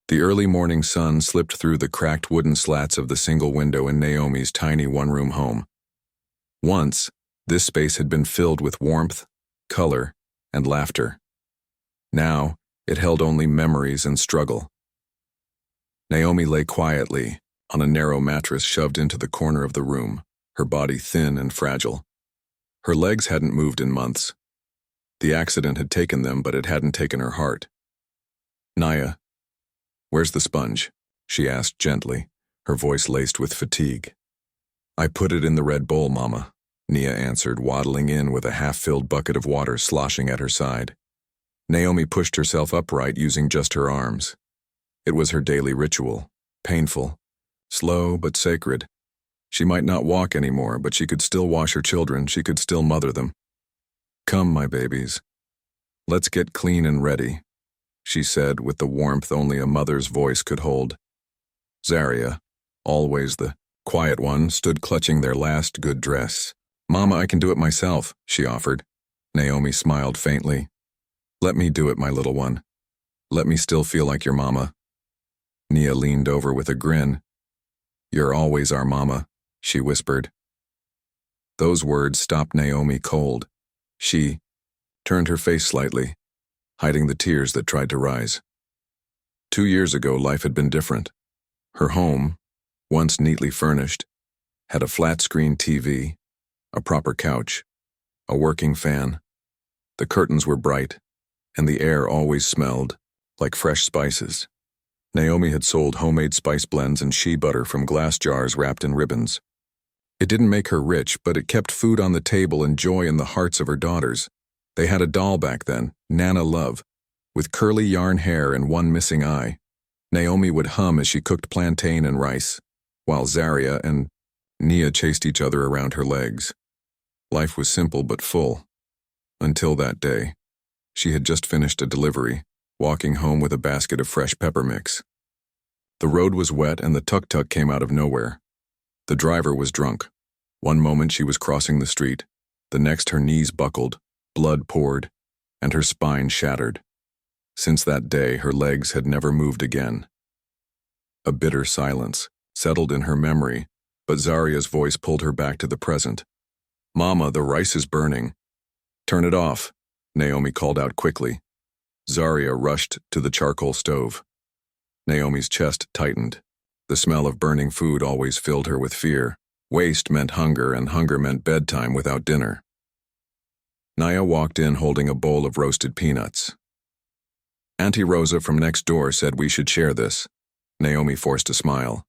The early morning sun slipped through the cracked wooden slats of the single window in Naomi's tiny one-room home. Once, this space had been filled with warmth, color, and laughter. Now, it held only memories and struggle. Naomi lay quietly on a narrow mattress shoved into the corner of the room, her body thin and fragile. Her legs hadn't moved in months. The accident had taken them, but it hadn't taken her heart. "Naya, where's the sponge?" she asked gently, her voice laced with fatigue. "I put it in the red bowl, Mama," Nia answered, waddling in with a half-filled bucket of water sloshing at her side. Naomi pushed herself upright using just her arms. It was her daily ritual, painful, slow but sacred. She might not walk anymore, but she could still wash her children, she could still mother them. "Come, my babies. Let's get clean and ready," she said with the warmth only a mother's voice could hold. Zaria, always the quiet one, stood clutching their last good dress. "Mama, I can do it myself," she offered. Naomi smiled faintly. "Let me do it, my little one. Let me still feel like your mama." Nia leaned over with a grin. "You're always our mama," she whispered. Those words stopped Naomi cold. She turned her face slightly, hiding the tears that tried to rise. 2 years ago, life had been different. Her home, once neatly furnished, had a flat-screen TV, a proper couch, a working fan. The curtains were bright, and the air always smelled like fresh spices. Naomi had sold homemade spice blends and shea butter from glass jars wrapped in ribbons. It didn't make her rich, but it kept food on the table and joy in the hearts of her daughters. They had a doll back then, Nana Love, with curly yarn hair and one missing eye. Naomi would hum as she cooked plantain and rice, while Zaria and Nia chased each other around her legs. Life was simple but full. Until that day. She had just finished a delivery, walking home with a basket of fresh pepper mix. The road was wet and the tuk-tuk came out of nowhere. The driver was drunk. One moment she was crossing the street, the next her knees buckled, blood poured, and her spine shattered. Since that day, her legs had never moved again. A bitter silence settled in her memory, but Zaria's voice pulled her back to the present. "Mama, the rice is burning." "Turn it off," Naomi called out quickly. Zaria rushed to the charcoal stove. Naomi's chest tightened. The smell of burning food always filled her with fear. Waste meant hunger, and hunger meant bedtime without dinner. Naya walked in holding a bowl of roasted peanuts. "Auntie Rosa from next door said we should share this." Naomi forced a smile.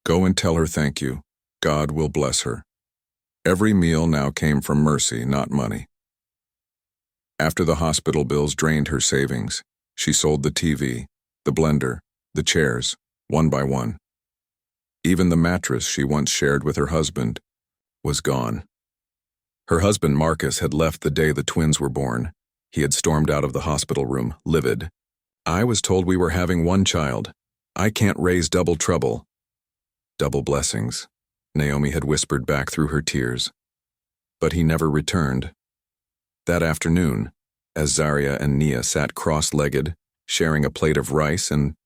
"Go and tell her thank you. God will bless her." Every meal now came from mercy, not money. After the hospital bills drained her savings, she sold the TV, the blender, the chairs, one by one. Even the mattress she once shared with her husband was gone. Her husband, Marcus, had left the day the twins were born. He had stormed out of the hospital room, livid. "I was told we were having one child. I can't raise double trouble." "Double blessings," Naomi had whispered back through her tears. But he never returned. That afternoon, as Zaria and Nia sat cross-legged, sharing a plate of rice and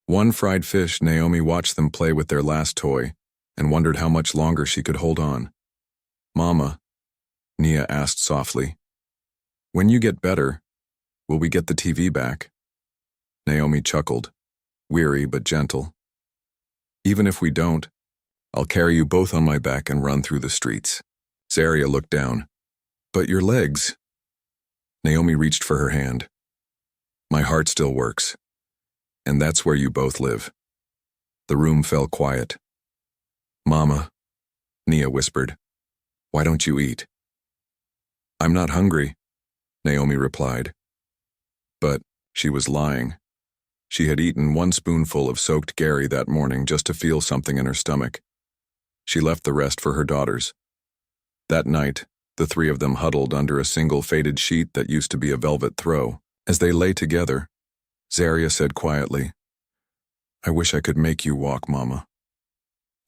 one fried fish, Naomi watched them play with their last toy and wondered how much longer she could hold on. "Mama," Nia asked softly, "when you get better, will we get the TV back?" Naomi chuckled, weary but gentle. "Even if we don't, I'll carry you both on my back and run through the streets." Zaria looked down. "But your legs?" Naomi reached for her hand. "My heart still works. And that's where you both live." The room fell quiet. "Mama," Nia whispered, "why don't you eat?" "I'm not hungry," Naomi replied. But she was lying. She had eaten one spoonful of soaked Gary that morning just to feel something in her stomach. She left the rest for her daughters. That night, the three of them huddled under a single faded sheet that used to be a velvet throw. As they lay together, Zaria said quietly, "I wish I could make you walk, Mama."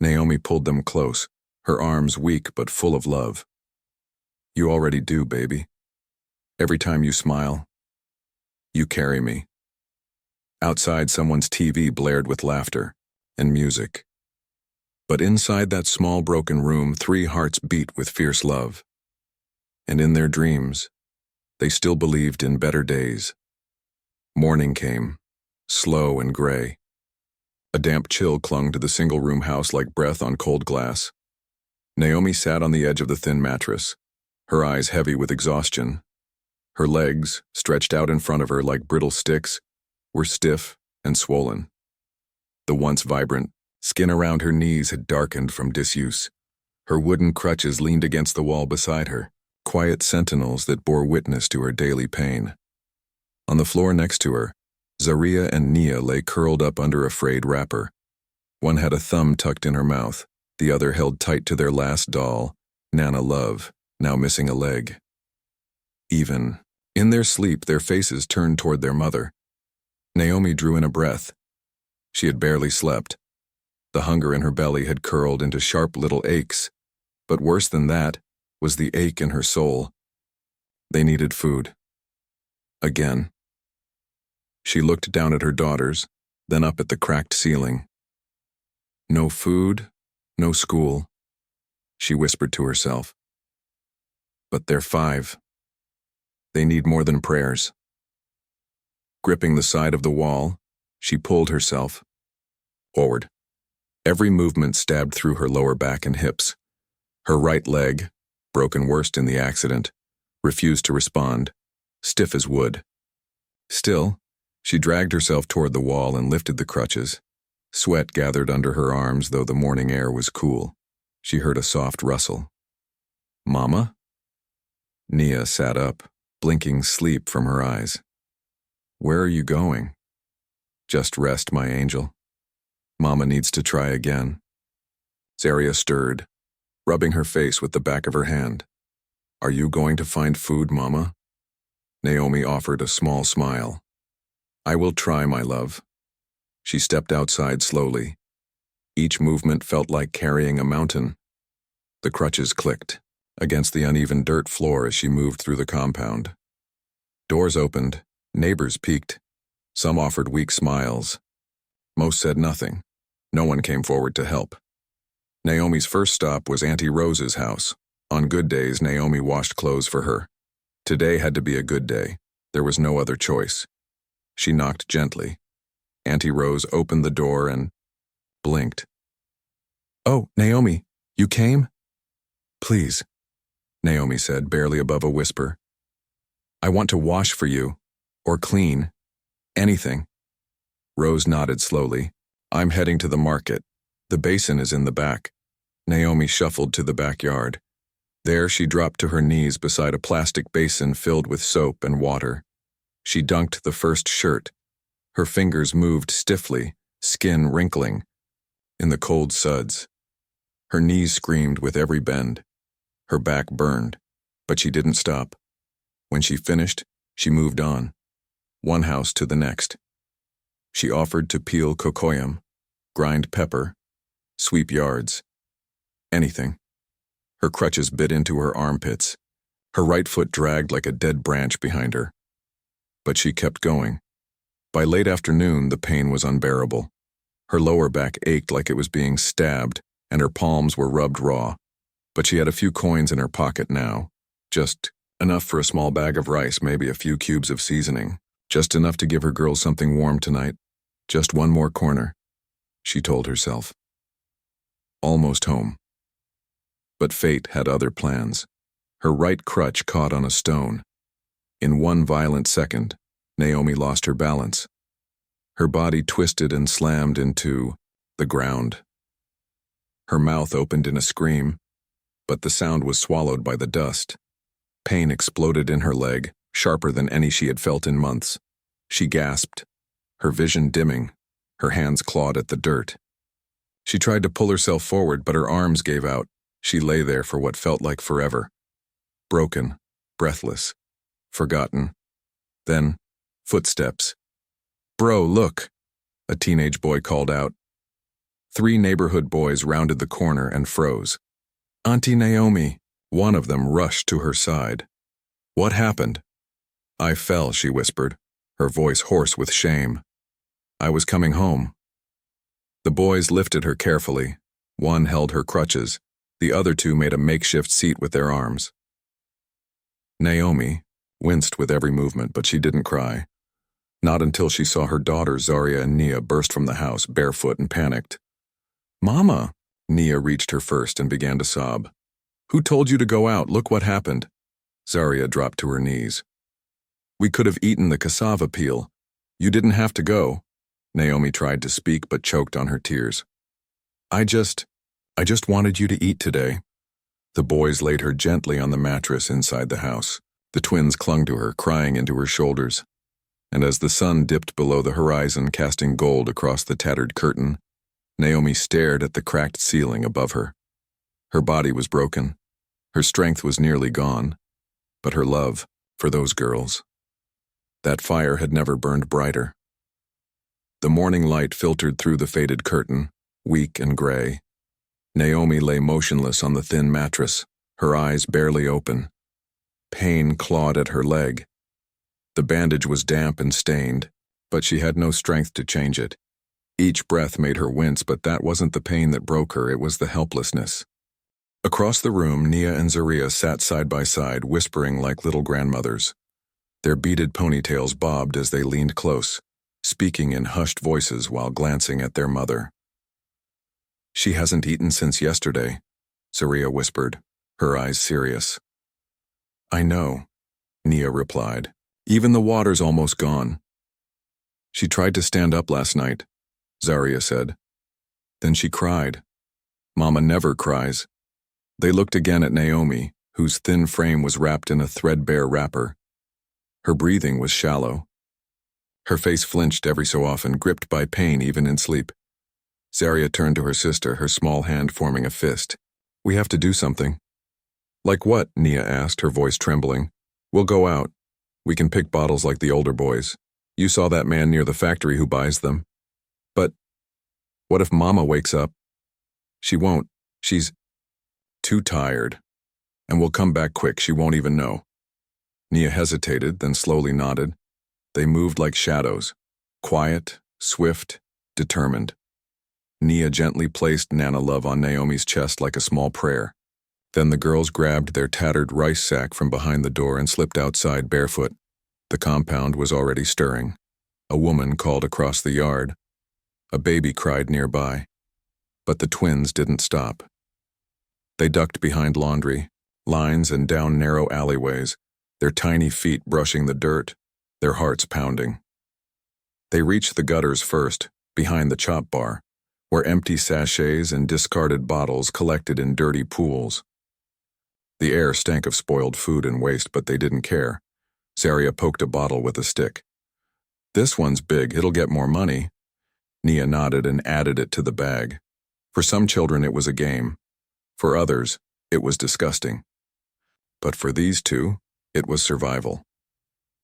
Naomi pulled them close, her arms weak but full of love. "You already do, baby. Every time you smile, you carry me." Outside, someone's TV blared with laughter and music. But inside that small broken room, 3 hearts beat with fierce love. And in their dreams, they still believed in better days. Morning came, slow and gray. A damp chill clung to the single-room house like breath on cold glass. Naomi sat on the edge of the thin mattress, her eyes heavy with exhaustion. Her legs, stretched out in front of her like brittle sticks, were stiff and swollen. The once vibrant skin around her knees had darkened from disuse. Her wooden crutches leaned against the wall beside her, quiet sentinels that bore witness to her daily pain. On the floor next to her, Zaria and Nia lay curled up under a frayed wrapper. One had a thumb tucked in her mouth, the other held tight to their last doll, Nana Love, now missing a leg. Even in their sleep, their faces turned toward their mother. Naomi drew in a breath. She had barely slept. The hunger in her belly had curled into sharp little aches, but worse than that was the ache in her soul. They needed food. Again. She looked down at her daughters, then up at the cracked ceiling. No food, no school, she whispered to herself. But they're 5. They need more than prayers. Gripping the side of the wall, she pulled herself forward. Every movement stabbed through her lower back and hips. Her right leg, broken worst in the accident, refused to respond, stiff as wood. Still, she dragged herself toward the wall and lifted the crutches. Sweat gathered under her arms, though the morning air was cool. She heard a soft rustle. "Mama?" Nia sat up, blinking sleep from her eyes. "Where are you going?" "Just rest, my angel. Mama needs to try again." Zaria stirred, rubbing her face with the back of her hand. "Are you going to find food, Mama?" Naomi offered a small smile. "I will try, my love." She stepped outside slowly. Each movement felt like carrying a mountain. The crutches clicked against the uneven dirt floor as she moved through the compound. Doors opened, neighbors peeked. Some offered weak smiles. Most said nothing. No one came forward to help. Naomi's first stop was Auntie Rose's house. On good days, Naomi washed clothes for her. Today had to be a good day. There was no other choice. She knocked gently. Auntie Rose opened the door and blinked. "Oh, Naomi, you came?" "Please," Naomi said, barely above a whisper. "I want to wash for you, or clean, anything." Rose nodded slowly. "I'm heading to the market. The basin is in the back." Naomi shuffled to the backyard. There she dropped to her knees beside a plastic basin filled with soap and water. She dunked the first shirt. Her fingers moved stiffly, skin wrinkling, in the cold suds. Her knees screamed with every bend. Her back burned, but she didn't stop. When she finished, she moved on, one house to the next. She offered to peel cocoyam, grind pepper, sweep yards, anything. Her crutches bit into her armpits. Her right foot dragged like a dead branch behind her. But she kept going. By late afternoon, the pain was unbearable. Her lower back ached like it was being stabbed, and her palms were rubbed raw. But she had a few coins in her pocket now. Just enough for a small bag of rice, maybe a few cubes of seasoning. Just enough to give her girls something warm tonight. Just one more corner, she told herself. Almost home. But fate had other plans. Her right crutch caught on a stone. In one violent second, Naomi lost her balance. Her body twisted and slammed into the ground. Her mouth opened in a scream, but the sound was swallowed by the dust. Pain exploded in her leg, sharper than any she had felt in months. She gasped, her vision dimming, her hands clawed at the dirt. She tried to pull herself forward, but her arms gave out. She lay there for what felt like forever. Broken, breathless, forgotten. Then, footsteps. "Bro, look," a teenage boy called out. 3 neighborhood boys rounded the corner and froze. "Auntie Naomi," one of them rushed to her side. "What happened?" "I fell," she whispered, her voice hoarse with shame. I was coming home. The boys lifted her carefully. One held her crutches. The other two made a makeshift seat with their arms. Naomi winced with every movement, but she didn't cry. Not until she saw her daughters Zaria and Nia burst from the house, barefoot and panicked. "Mama!" Nia reached her first and began to sob. "Who told you to go out? Look what happened." Zaria dropped to her knees. "We could have eaten the cassava peel. You didn't have to go." Naomi tried to speak but choked on her tears. I just wanted you to eat today." The boys laid her gently on the mattress inside the house. The twins clung to her, crying into her shoulders. And as the sun dipped below the horizon, casting gold across the tattered curtain, Naomi stared at the cracked ceiling above her. Her body was broken. Her strength was nearly gone. But her love for those girls, that fire had never burned brighter. The morning light filtered through the faded curtain, weak and gray. Naomi lay motionless on the thin mattress, her eyes barely open. Pain clawed at her leg. The bandage was damp and stained, but she had no strength to change it. Each breath made her wince, but that wasn't the pain that broke her, it was the helplessness. Across the room, Nia and Zaria sat side by side, whispering like little grandmothers. Their beaded ponytails bobbed as they leaned close, speaking in hushed voices while glancing at their mother. "She hasn't eaten since yesterday," Zaria whispered, her eyes serious. "I know," Nia replied. "Even the water's almost gone." "She tried to stand up last night," Zaria said. "Then she cried." "Mama never cries." They looked again at Naomi, whose thin frame was wrapped in a threadbare wrapper. Her breathing was shallow. Her face flinched every so often, gripped by pain even in sleep. Zaria turned to her sister, her small hand forming a fist. "We have to do something." "Like what?" Nia asked, her voice trembling. "We'll go out. We can pick bottles like the older boys. You saw that man near the factory who buys them." "But what if Mama wakes up?" "She won't. She's too tired. And we'll come back quick, she won't even know." Nia hesitated, then slowly nodded. They moved like shadows, quiet, swift, determined. Nia gently placed Nana Love on Naomi's chest like a small prayer. Then the girls grabbed their tattered rice sack from behind the door and slipped outside barefoot. The compound was already stirring. A woman called across the yard. A baby cried nearby. But the twins didn't stop. They ducked behind laundry lines and down narrow alleyways, their tiny feet brushing the dirt, their hearts pounding. They reached the gutters first, behind the chop bar, where empty sachets and discarded bottles collected in dirty pools. The air stank of spoiled food and waste, but they didn't care. Zaria poked a bottle with a stick. "This one's big, it'll get more money." Nia nodded and added it to the bag. For some children it was a game. For others, it was disgusting. But for these two, it was survival.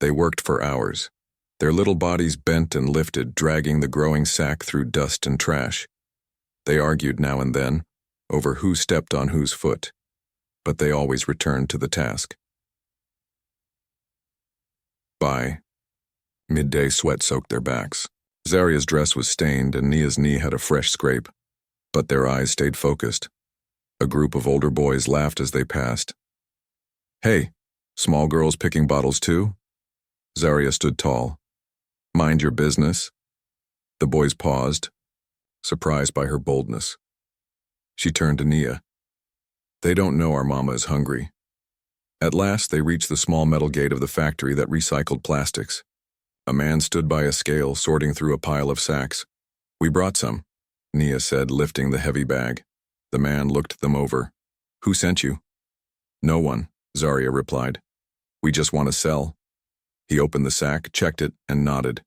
They worked for hours. Their little bodies bent and lifted, dragging the growing sack through dust and trash. They argued now and then, over who stepped on whose foot, but they always returned to the task. By midday, sweat soaked their backs. Zaria's dress was stained and Nia's knee had a fresh scrape, but their eyes stayed focused. A group of older boys laughed as they passed. "Hey, small girls picking bottles too?" Zaria stood tall. "Mind your business." The boys paused, surprised by her boldness. She turned to Nia. "They don't know our mama is hungry." At last they reached the small metal gate of the factory that recycled plastics. A man stood by a scale, sorting through a pile of sacks. "We brought some," Nia said, lifting the heavy bag. The man looked them over. "Who sent you?" "No one," Zaria replied. "We just want to sell." He opened the sack, checked it, and nodded.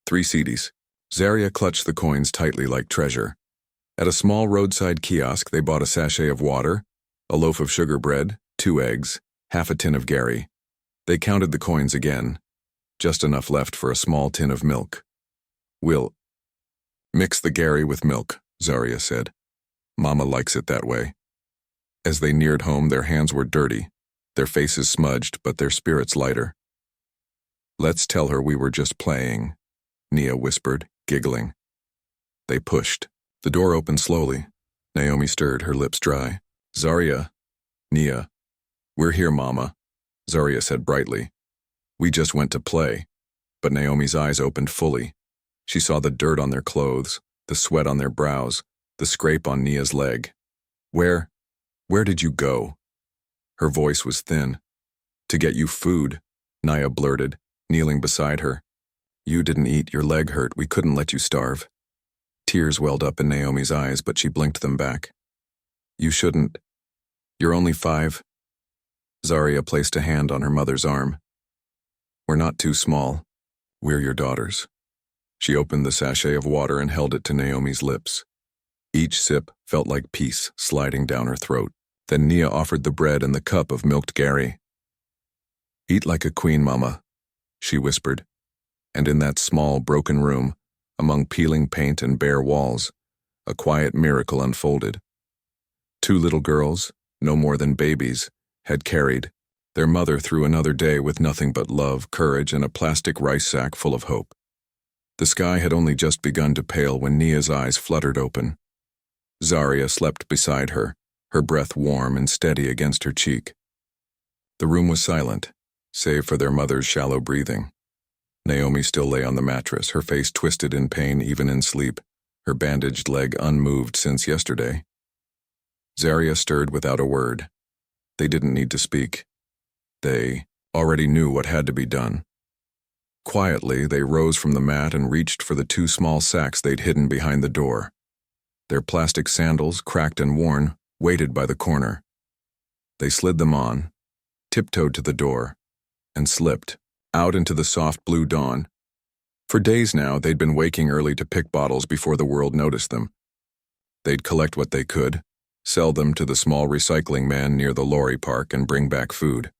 3 cedis. Zaria clutched the coins tightly like treasure. At a small roadside kiosk, they bought a sachet of water, a loaf of sugar bread, 2 eggs, half a tin of Gary. They counted the coins again, just enough left for a small tin of milk. "We'll mix the Gary with milk," Zaria said. "Mama likes it that way." As they neared home, their hands were dirty, their faces smudged, but their spirits lighter. "Let's tell her we were just playing," Nia whispered, giggling. They pushed. The door opened slowly. Naomi stirred, her lips dry. Zarya, Nia. We're here, Mama, Zarya said brightly. We just went to play. But Naomi's eyes opened fully. She saw the dirt on their clothes, the sweat on their brows, the scrape on Nia's leg. Where did you go? Her voice was thin. To get you food, Nia blurted, kneeling beside her. You didn't eat, your leg hurt, we couldn't let you starve. Tears welled up in Naomi's eyes, but she blinked them back. You shouldn't. You're only 5. Zarya placed a hand on her mother's arm. We're not too small. We're your daughters. She opened the sachet of water and held it to Naomi's lips. Each sip felt like peace sliding down her throat. Then Nia offered the bread and the cup of milked Gary. Eat like a queen, Mama, she whispered. And in that small, broken room, among peeling paint and bare walls, a quiet miracle unfolded. 2 little girls, no more than babies, had carried their mother through another day with nothing but love, courage, and a plastic rice sack full of hope. The sky had only just begun to pale when Nia's eyes fluttered open. Zarya slept beside her, her breath warm and steady against her cheek. The room was silent, save for their mother's shallow breathing. Naomi still lay on the mattress, her face twisted in pain even in sleep, her bandaged leg unmoved since yesterday. Zarya stirred without a word. They didn't need to speak. They already knew what had to be done. Quietly, they rose from the mat and reached for the 2 small sacks they'd hidden behind the door. Their plastic sandals, cracked and worn, waited by the corner. They slid them on, tiptoed to the door, and slipped out into the soft blue dawn. For days now, they'd been waking early to pick bottles before the world noticed them. They'd collect what they could, sell them to the small recycling man near the lorry park, and bring back food.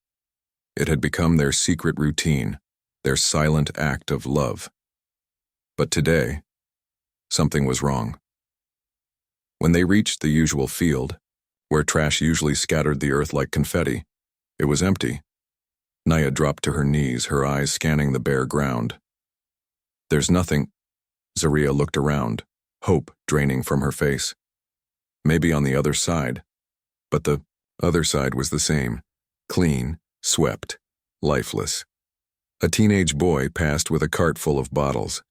It had become their secret routine, their silent act of love. But today, something was wrong. When they reached the usual field, where trash usually scattered the earth like confetti, it was empty. Nia dropped to her knees, her eyes scanning the bare ground. There's nothing. Zarya looked around, hope draining from her face. Maybe on the other side. But the other side was the same, clean, swept, lifeless. A teenage boy passed with a cart full of bottles.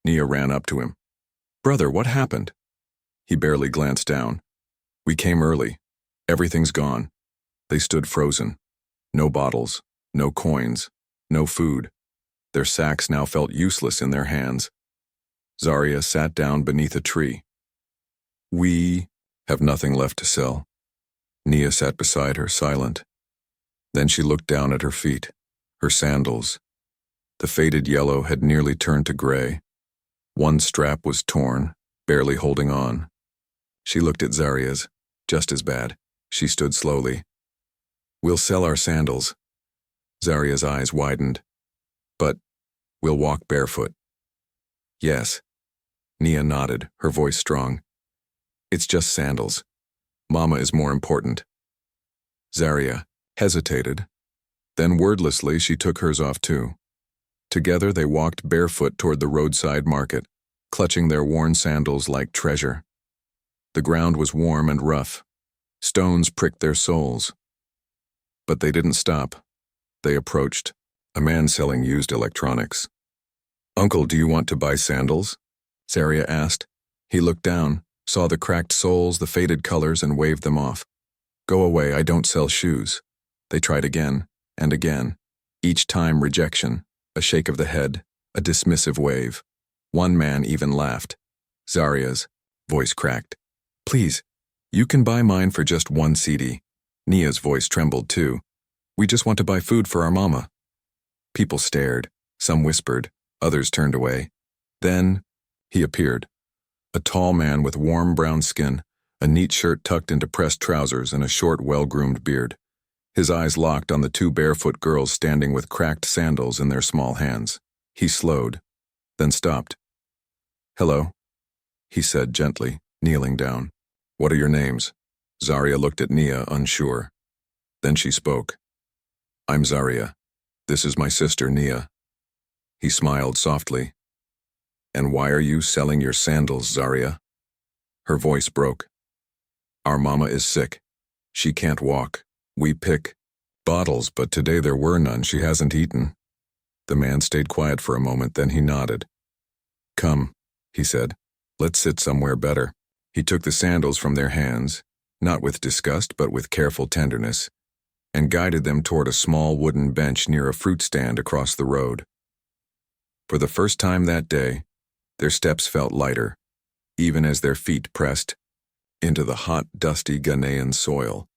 Nia ran up to him. Brother, what happened? He barely glanced down. We came early. Everything's gone. They stood frozen. No bottles, no coins, no food. Their sacks now felt useless in their hands. Zarya sat down beneath a tree. We have nothing left to sell. Nia sat beside her, silent. Then she looked down at her feet, her sandals. The faded yellow had nearly turned to gray. One strap was torn, barely holding on. She looked at Zarya's, just as bad. She stood slowly. We'll sell our sandals. Zarya's eyes widened. But we'll walk barefoot. Yes. Nia nodded, her voice strong. It's just sandals. Mama is more important. Zarya hesitated. Then wordlessly she took hers off too. Together they walked barefoot toward the roadside market, clutching their worn sandals like treasure. The ground was warm and rough. Stones pricked their soles. But they didn't stop. They approached, a man selling used electronics. Uncle, do you want to buy sandals? Zarya asked. He looked down, saw the cracked soles, the faded colors, and waved them off. Go away, I don't sell shoes. They tried again, and again. Each time rejection, a shake of the head, a dismissive wave. One man even laughed. Zarya's voice cracked. Please, you can buy mine for just 1 CD. Nia's voice trembled too. We just want to buy food for our mama. People stared. Some whispered. Others turned away. Then he appeared. A tall man with warm brown skin, a neat shirt tucked into pressed trousers, and a short, well-groomed beard. His eyes locked on the 2 barefoot girls standing with cracked sandals in their small hands. He slowed, then stopped. Hello, he said gently, kneeling down. What are your names? Zarya looked at Nia, unsure. Then she spoke. I'm Zarya. This is my sister, Nia. He smiled softly. And why are you selling your sandals, Zaria? Her voice broke. Our mama is sick. She can't walk. We pick bottles, but today there were none. She hasn't eaten. The man stayed quiet for a moment, then he nodded. Come, he said. Let's sit somewhere better. He took the sandals from their hands, not with disgust but with careful tenderness, and guided them toward a small wooden bench near a fruit stand across the road. For the first time that day, their steps felt lighter, even as their feet pressed into the hot, dusty Ghanaian soil.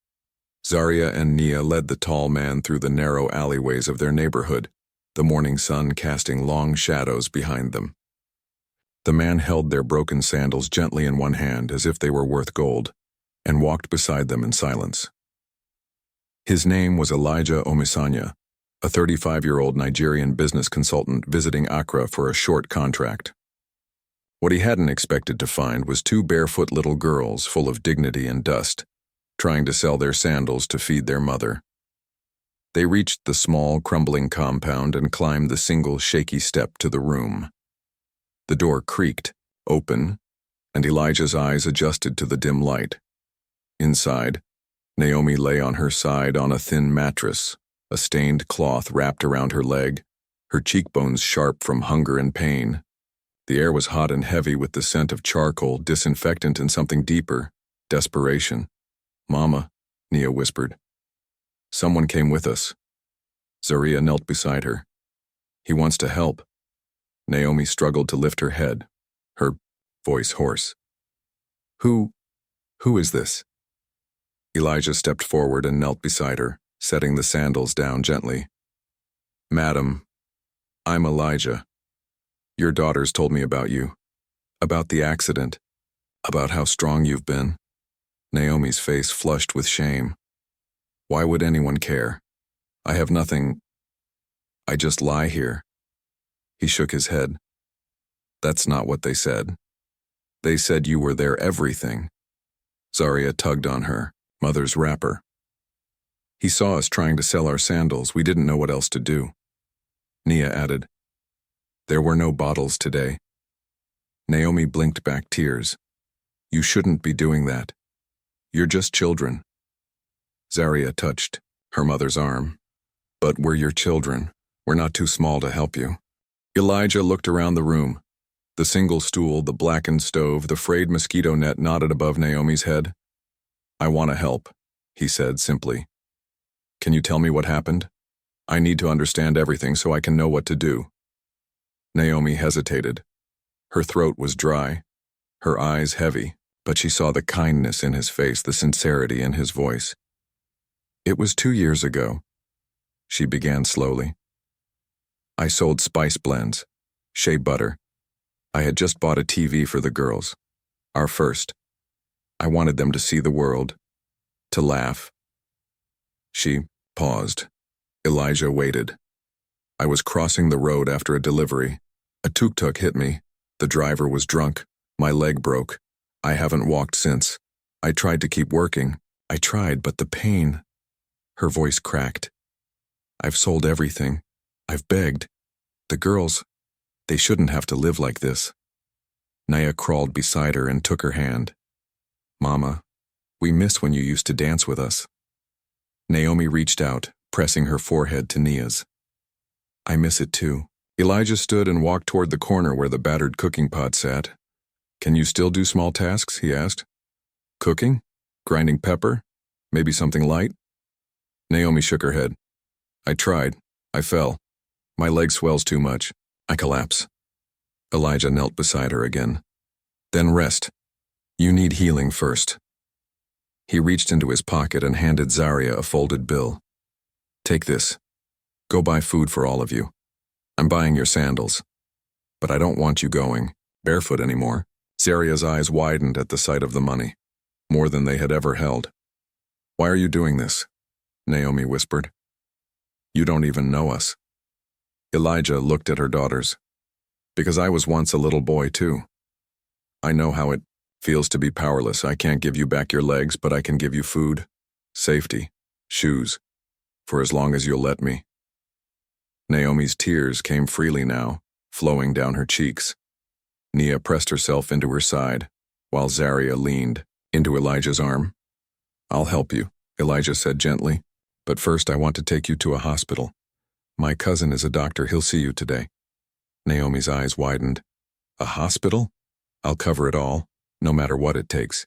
Zaria and Nia led the tall man through the narrow alleyways of their neighborhood, the morning sun casting long shadows behind them. The man held their broken sandals gently in one hand as if they were worth gold, and walked beside them in silence. His name was Elijah Omisanya, a 35-year-old Nigerian business consultant visiting Accra for a short contract. What he hadn't expected to find was two barefoot little girls full of dignity and dust, trying to sell their sandals to feed their mother. They reached the small, crumbling compound and climbed the single shaky step to the room. The door creaked, open, and Elijah's eyes adjusted to the dim light. Inside, Naomi lay on her side on a thin mattress, a stained cloth wrapped around her leg, her cheekbones sharp from hunger and pain. The air was hot and heavy with the scent of charcoal, disinfectant, and something deeper, desperation. Mama, Nia whispered. Someone came with us. Zaria knelt beside her. He wants to help. Naomi struggled to lift her head, her voice hoarse. Who is this? Elijah stepped forward and knelt beside her, setting the sandals down gently. Madam, I'm Elijah. Your daughters told me about you, about the accident, about how strong you've been. Naomi's face flushed with shame. Why would anyone care? I have nothing. I just lie here. He shook his head. That's not what they said. They said you were their everything. Zaria tugged on her mother's wrapper. He saw us trying to sell our sandals. We didn't know what else to do. Nia added, There were no bottles today. Naomi blinked back tears. You shouldn't be doing that. You're just children. Zaria touched her mother's arm. But we're your children. We're not too small to help you. Elijah looked around the room. The single stool, the blackened stove, the frayed mosquito net nodded above Naomi's head. I want to help, he said simply. Can you tell me what happened? I need to understand everything so I can know what to do. Naomi hesitated. Her throat was dry, her eyes heavy, but she saw the kindness in his face, the sincerity in his voice. It was 2 years ago, she began slowly. I sold spice blends, shea butter. I had just bought a TV for the girls, our first. I wanted them to see the world, to laugh. She paused. Elijah waited. I was crossing the road after a delivery. A tuk-tuk hit me. The driver was drunk. My leg broke. I haven't walked since. I tried to keep working. I tried, but the pain. Her voice cracked. I've sold everything. I've begged. The girls, they shouldn't have to live like this. Naya crawled beside her and took her hand. Mama, we miss when you used to dance with us. Naomi reached out, pressing her forehead to Nia's. I miss it too. Elijah stood and walked toward the corner where the battered cooking pot sat. Can you still do small tasks? He asked. Cooking? Grinding pepper? Maybe something light? Naomi shook her head. I tried. I fell. My leg swells too much. I collapse. Elijah knelt beside her again. Then rest. You need healing first. He reached into his pocket and handed Zaria a folded bill. Take this. Go buy food for all of you. I'm buying your sandals. But I don't want you going barefoot anymore. Zaria's eyes widened at the sight of the money, more than they had ever held. Why are you doing this? Naomi whispered. You don't even know us. Elijah looked at her daughters. Because I was once a little boy too. I know how it feels to be powerless. I can't give you back your legs, but I can give you food, safety, shoes, for as long as you'll let me. Naomi's tears came freely now, flowing down her cheeks. Nia pressed herself into her side, while Zaria leaned into Elijah's arm. "I'll help you," Elijah said gently, "but first I want to take you to a hospital. My cousin is a doctor, he'll see you today." Naomi's eyes widened. "A hospital? I'll cover it all, no matter what it takes."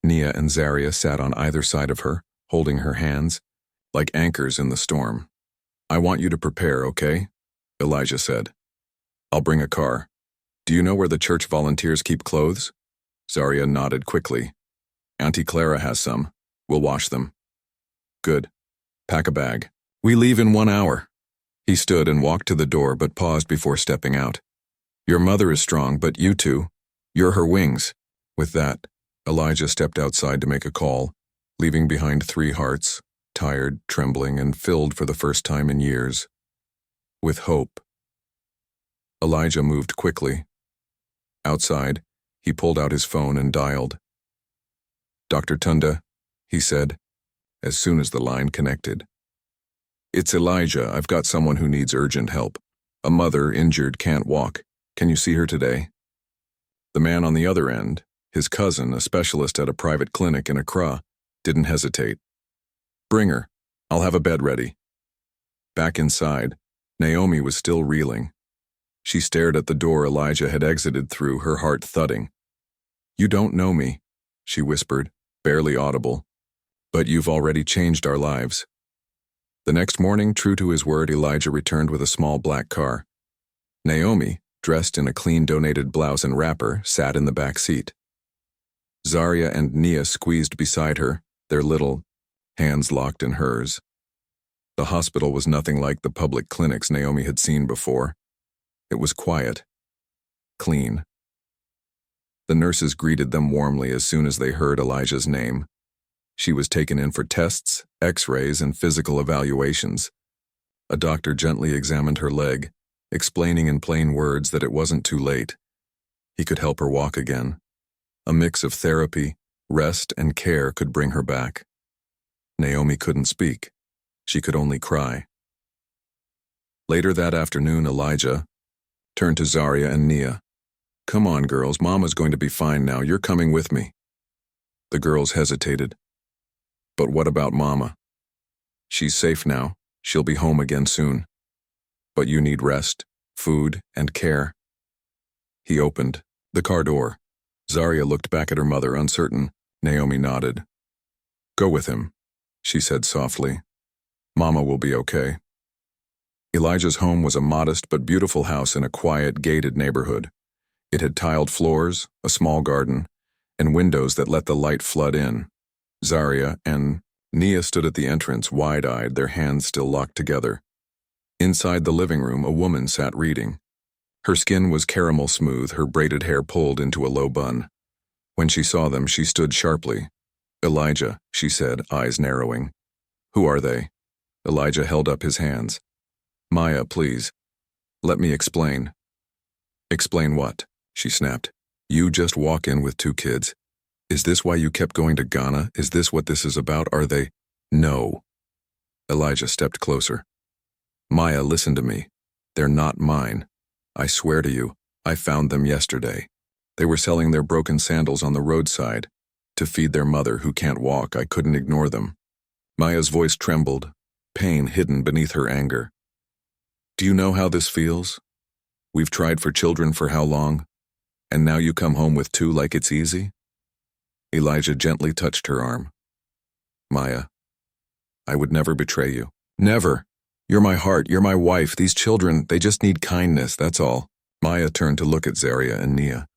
Nia and Zaria sat on either side of her, holding her hands, like anchors in the storm. "I want you to prepare, okay?" Elijah said. "I'll bring a car. Do you know where the church volunteers keep clothes?" Zaria nodded quickly. "Auntie Clara has some. We'll wash them." "Good. Pack a bag. We leave in 1 hour." He stood and walked to the door but paused before stepping out. "Your mother is strong, but you two, you're her wings." With that, Elijah stepped outside to make a call, leaving behind 3 hearts, tired, trembling, and filled for the first time in years with hope. Elijah moved quickly. Outside, he pulled out his phone and dialed. "Dr. Tunda," he said, as soon as the line connected. "It's Elijah. I've got someone who needs urgent help. A mother, injured, can't walk. Can you see her today?" The man on the other end, his cousin, a specialist at a private clinic in Accra, didn't hesitate. "Bring her. I'll have a bed ready." Back inside, Naomi was still reeling. She stared at the door Elijah had exited through, her heart thudding. "You don't know me," she whispered, barely audible, "but you've already changed our lives." The next morning, true to his word, Elijah returned with a small black car. Naomi, dressed in a clean donated blouse and wrapper, sat in the back seat. Zaria and Nia squeezed beside her, their little hands locked in hers. The hospital was nothing like the public clinics Naomi had seen before. It was quiet, clean. The nurses greeted them warmly as soon as they heard Elijah's name. She was taken in for tests, x-rays, and physical evaluations. A doctor gently examined her leg, explaining in plain words that it wasn't too late. He could help her walk again. A mix of therapy, rest, and care could bring her back. Naomi couldn't speak. She could only cry. Later that afternoon, Elijah turned to Zaria and Nia. "Come on, girls, Mama's going to be fine now. You're coming with me." The girls hesitated. "But what about Mama?" "She's safe now. She'll be home again soon. But you need rest, food, and care." He opened the car door. Zaria looked back at her mother, uncertain. Naomi nodded. "Go with him," she said softly. "Mama will be okay." Elijah's home was a modest but beautiful house in a quiet, gated neighborhood. It had tiled floors, a small garden, and windows that let the light flood in. Zaria and Nia stood at the entrance, wide-eyed, their hands still locked together. Inside the living room, a woman sat reading. Her skin was caramel smooth, her braided hair pulled into a low bun. When she saw them, she stood sharply. "Elijah," she said, eyes narrowing. "Who are they?" Elijah held up his hands. "Maya, please. Let me explain." "Explain what?" she snapped. "You just walk in with 2 kids. Is this why you kept going to Ghana? Is this what this is about? Are they—" "No." Elijah stepped closer. "Maya, listen to me. They're not mine. I swear to you, I found them yesterday. They were selling their broken sandals on the roadside to feed their mother who can't walk. I couldn't ignore them." Maya's voice trembled, pain hidden beneath her anger. "Do you know how this feels? We've tried for children for how long? And now you come home with 2 like it's easy?" Elijah gently touched her arm. "Maya, I would never betray you. Never. You're my heart, you're my wife. These children, they just need kindness, that's all." Maya turned to look at Zaria and Nia.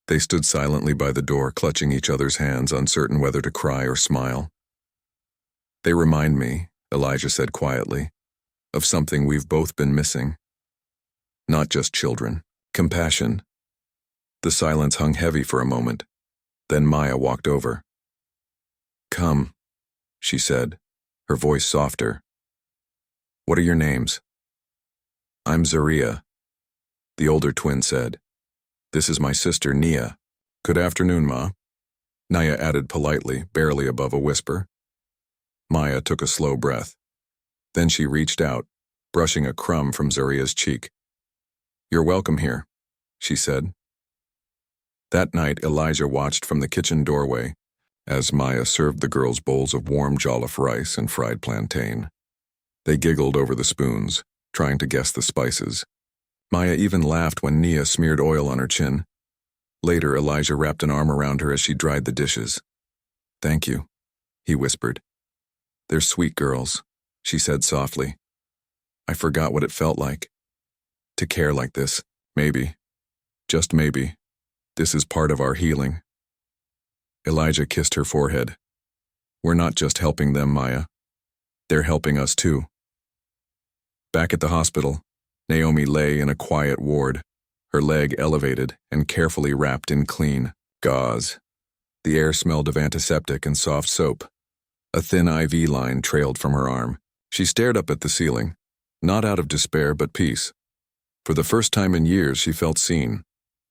They stood silently by the door, clutching each other's hands, uncertain whether to cry or smile. "They remind me," Elijah said quietly, "of something we've both been missing. Not just children, compassion." The silence hung heavy for a moment. Then Maya walked over. "Come," she said, her voice softer. "What are your names?" "I'm Zaria," the older twin said. "This is my sister, Nia." "Good afternoon, Ma," Nia added politely, barely above a whisper. Maya took a slow breath. Then she reached out, brushing a crumb from Zaria's cheek. "You're welcome here," she said. That night, Elijah watched from the kitchen doorway as Maya served the girls bowls of warm jollof rice and fried plantain. They giggled over the spoons, trying to guess the spices. Maya even laughed when Nia smeared oil on her chin. Later, Elijah wrapped an arm around her as she dried the dishes. "Thank you," he whispered. "They're sweet girls," she said softly. "I forgot what it felt like. To care like this, maybe, just maybe, this is part of our healing." Elijah kissed her forehead. "We're not just helping them, Maya. They're helping us too." Back at the hospital, Naomi lay in a quiet ward, her leg elevated and carefully wrapped in clean gauze. The air smelled of antiseptic and soft soap. A thin IV line trailed from her arm. She stared up at the ceiling, not out of despair but peace. For the first time in years, she felt seen.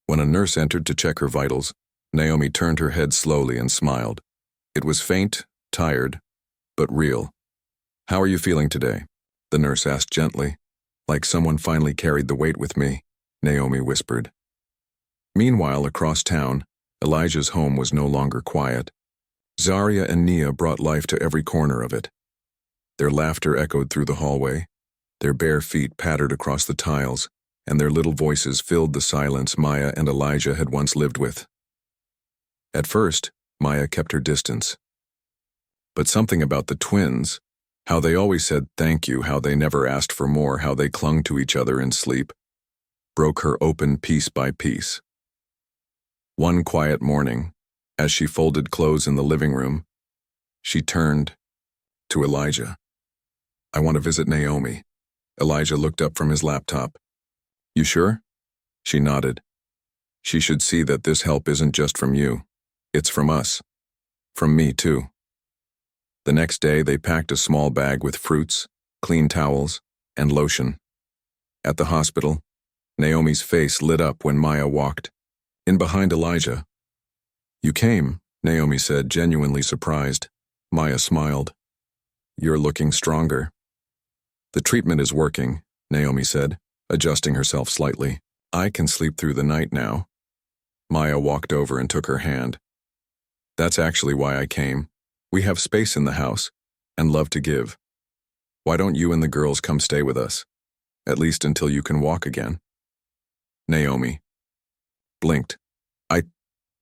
When a nurse entered to check her vitals, Naomi turned her head slowly and smiled. It was faint, tired, but real. "How are you feeling today?" the nurse asked gently. "Like someone finally carried the weight with me," Naomi whispered. Meanwhile, across town, Elijah's home was no longer quiet. Zaria and Nia brought life to every corner of it. Their laughter echoed through the hallway, their bare feet pattered across the tiles, and their little voices filled the silence Maya and Elijah had once lived with. At first, Maya kept her distance. But something about the twins, how they always said thank you, how they never asked for more, how they clung to each other in sleep, broke her open piece by piece. One quiet morning, as she folded clothes in the living room, she turned to Elijah. "I want to visit Naomi." Elijah looked up from his laptop. "You sure?" She nodded. "She should see that this help isn't just from you. It's from us. From me, too." The next day, they packed a small bag with fruits, clean towels, and lotion. At the hospital, Naomi's face lit up when Maya walked in behind Elijah. "You came," Naomi said, genuinely surprised. Maya smiled. "You're looking stronger." "The treatment is working," Naomi said, adjusting herself slightly. "I can sleep through the night now." Maya walked over and took her hand. "That's actually why I came. We have space in the house, and love to give. Why don't you and the girls come stay with us? At least until you can walk again." Naomi blinked.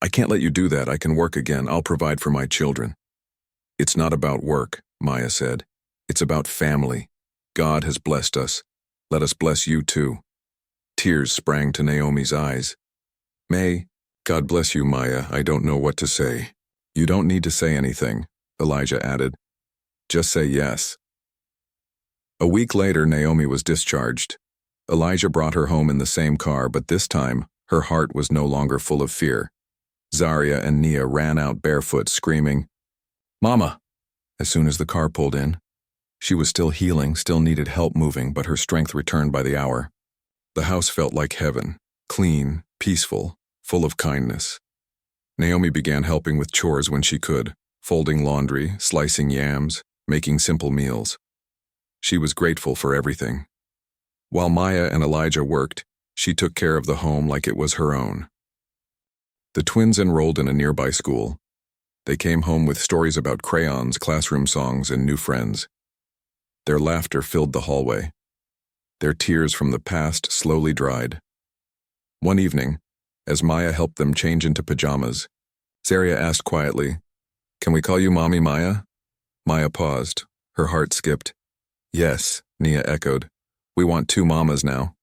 I can't let you do that. I can work again. I'll provide for my children." "It's not about work," Maya said. "It's about family. God has blessed us. Let us bless you too." Tears sprang to Naomi's eyes. God bless you, Maya. I don't know what to say." "You don't need to say anything," Elijah added. "Just say yes." A week later, Naomi was discharged. Elijah brought her home in the same car, but this time, her heart was no longer full of fear. Zaria and Nia ran out barefoot, screaming, "Mama!" as soon as the car pulled in. She was still healing, still needed help moving, but her strength returned by the hour. The house felt like heaven, clean, peaceful, full of kindness. Naomi began helping with chores when she could, folding laundry, slicing yams, making simple meals. She was grateful for everything. While Maya and Elijah worked, she took care of the home like it was her own. The twins enrolled in a nearby school. They came home with stories about crayons, classroom songs, and new friends. Their laughter filled the hallway. Their tears from the past slowly dried. One evening, as Maya helped them change into pajamas, Zaria asked quietly, "Can we call you Mommy Maya?" Maya paused. Her heart skipped. "Yes," Nia echoed. "We want two mamas now."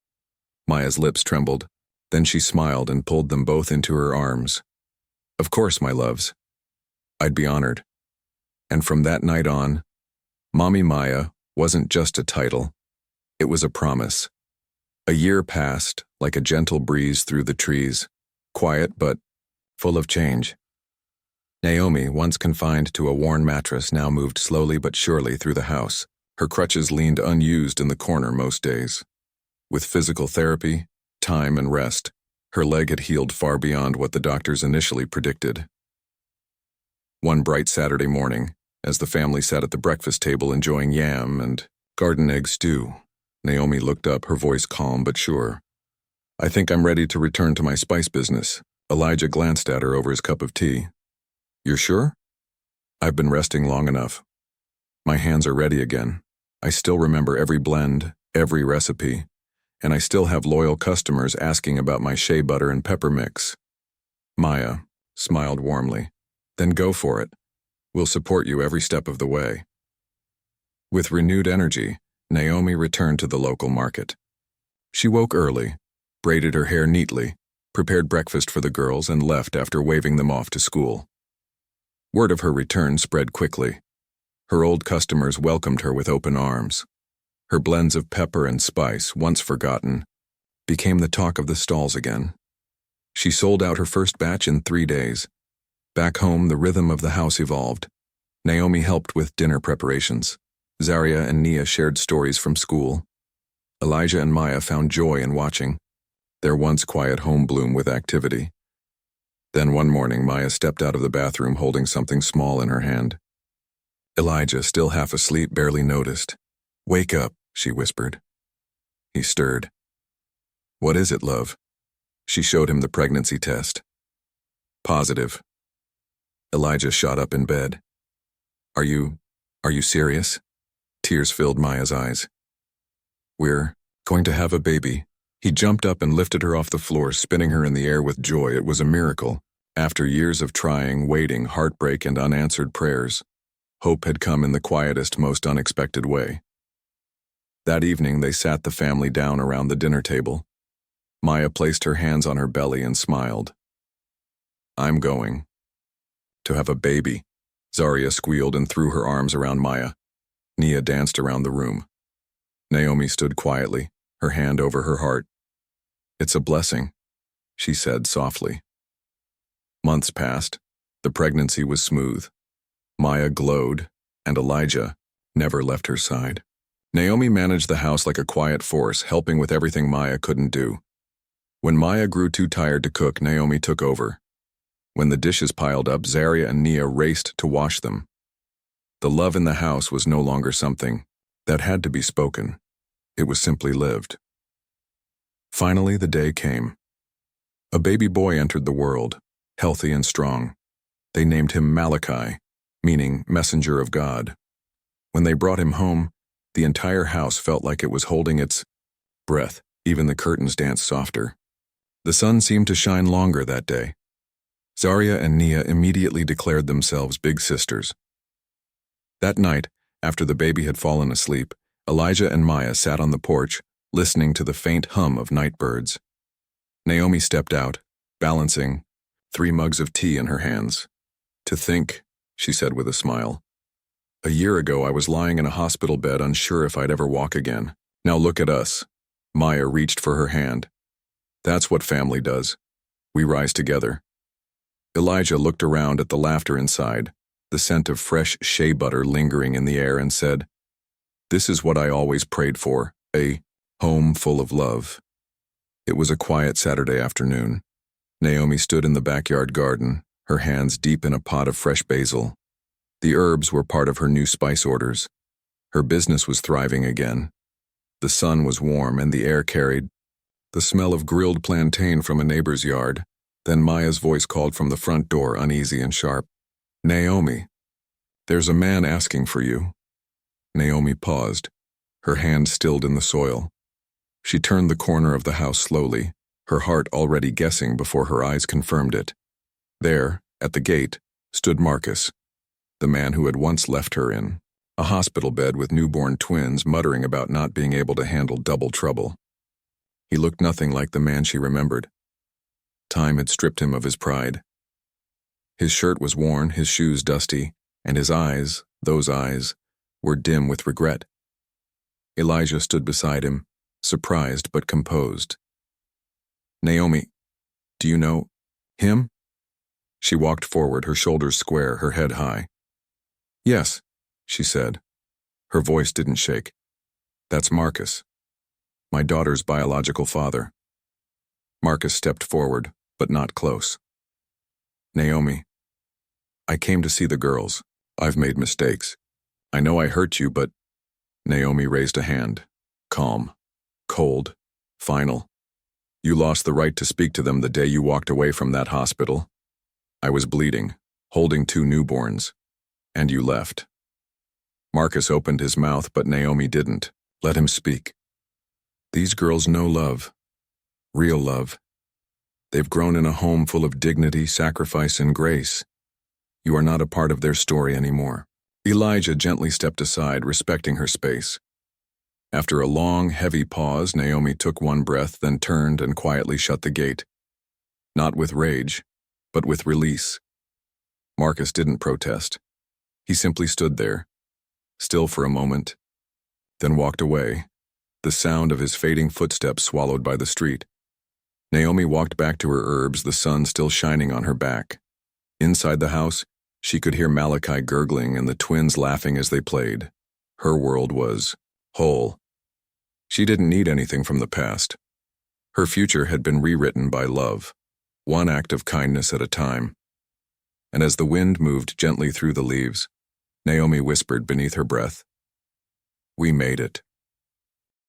Maya's lips trembled. Then she smiled and pulled them both into her arms. "Of course, my loves. I'd be honored." And from that night on, Mommy Maya wasn't just a title. It was a promise. A year passed, like a gentle breeze through the trees, quiet but full of change. Naomi, once confined to a worn mattress, now moved slowly but surely through the house. Her crutches leaned unused in the corner most days. With physical therapy, time, and rest, her leg had healed far beyond what the doctors initially predicted. One bright Saturday morning, as the family sat at the breakfast table enjoying yam and garden egg stew, Naomi looked up, her voice calm but sure. I think I'm ready to return to my spice business. Elijah glanced at her over his cup of tea. You're sure? I've been resting long enough. My hands are ready again. I still remember every blend, every recipe, and I still have loyal customers asking about my shea butter and pepper mix. Maya smiled warmly. Then go for it. We'll support you every step of the way. With renewed energy, Naomi returned to the local market. She woke early, braided her hair neatly, prepared breakfast for the girls, and left after waving them off to school. Word of her return spread quickly. Her old customers welcomed her with open arms. Her blends of pepper and spice, once forgotten, became the talk of the stalls again. She sold out her first batch in 3 days. Back home, the rhythm of the house evolved. Naomi helped with dinner preparations. Zaria and Nia shared stories from school. Elijah and Maya found joy in watching, their once quiet home bloom with activity. Then one morning, Maya stepped out of the bathroom holding something small in her hand. Elijah, still half asleep, barely noticed. Wake up, she whispered. He stirred. What is it, love? She showed him the pregnancy test. Positive. Elijah shot up in bed. Are you serious? Tears filled Maya's eyes. We're going to have a baby. He jumped up and lifted her off the floor, spinning her in the air with joy. It was a miracle. After years of trying, waiting, heartbreak, and unanswered prayers, hope had come in the quietest, most unexpected way. That evening, they sat the family down around the dinner table. Maya placed her hands on her belly and smiled. I'm going to have a baby. Zaria squealed and threw her arms around Maya. Nia danced around the room. Naomi stood quietly, her hand over her heart. It's a blessing, she said softly. Months passed. The pregnancy was smooth. Maya glowed, and Elijah never left her side. Naomi managed the house like a quiet force, helping with everything Maya couldn't do. When Maya grew too tired to cook, Naomi took over. When the dishes piled up, Zaria and Nia raced to wash them. The love in the house was no longer something that had to be spoken. It was simply lived. Finally, the day came. A baby boy entered the world, healthy and strong. They named him Malachi, meaning messenger of God. When they brought him home, the entire house felt like it was holding its breath. Even the curtains danced softer. The sun seemed to shine longer that day. Zaria and Nia immediately declared themselves big sisters. That night, after the baby had fallen asleep, Elijah and Maya sat on the porch, listening to the faint hum of night birds. Naomi stepped out, balancing 3 mugs of tea in her hands. To think, she said with a smile. A year ago, I was lying in a hospital bed, unsure if I'd ever walk again. Now look at us. Maya reached for her hand. That's what family does. We rise together. Elijah looked around at the laughter inside, the scent of fresh shea butter lingering in the air, and said, This is what I always prayed for, a home full of love. It was a quiet Saturday afternoon. Naomi stood in the backyard garden, her hands deep in a pot of fresh basil. The herbs were part of her new spice orders. Her business was thriving again. The sun was warm and the air carried the smell of grilled plantain from a neighbor's yard. Then Maya's voice called from the front door, uneasy and sharp. Naomi, there's a man asking for you. Naomi paused, her hand stilled in the soil. She turned the corner of the house slowly, her heart already guessing before her eyes confirmed it. There, at the gate, stood Marcus, the man who had once left her in a hospital bed with newborn twins, muttering about not being able to handle double trouble. He looked nothing like the man she remembered. Time had stripped him of his pride. His shirt was worn, his shoes dusty, and his eyes, those eyes, were dim with regret. Elijah stood beside him, surprised but composed. Naomi, do you know him? She walked forward, her shoulders square, her head high. Yes, she said. Her voice didn't shake. That's Marcus, my daughter's biological father. Marcus stepped forward, but not close. Naomi, I came to see the girls. I've made mistakes. I know I hurt you, but... Naomi raised a hand. Calm. Cold. Final. You lost the right to speak to them the day you walked away from that hospital. I was bleeding, holding 2 newborns, and you left. Marcus opened his mouth, but Naomi didn't. Let him speak. These girls know love. Real love. They've grown in a home full of dignity, sacrifice, and grace. You are not a part of their story anymore. Elijah gently stepped aside, respecting her space. After a long, heavy pause, Naomi took one breath, then turned and quietly shut the gate. Not with rage, but with release. Marcus didn't protest. He simply stood there, still for a moment, then walked away, the sound of his fading footsteps swallowed by the street. Naomi walked back to her herbs, the sun still shining on her back. Inside the house, she could hear Malachi gurgling and the twins laughing as they played. Her world was whole. She didn't need anything from the past. Her future had been rewritten by love, one act of kindness at a time. And as the wind moved gently through the leaves, Naomi whispered beneath her breath, "We made it."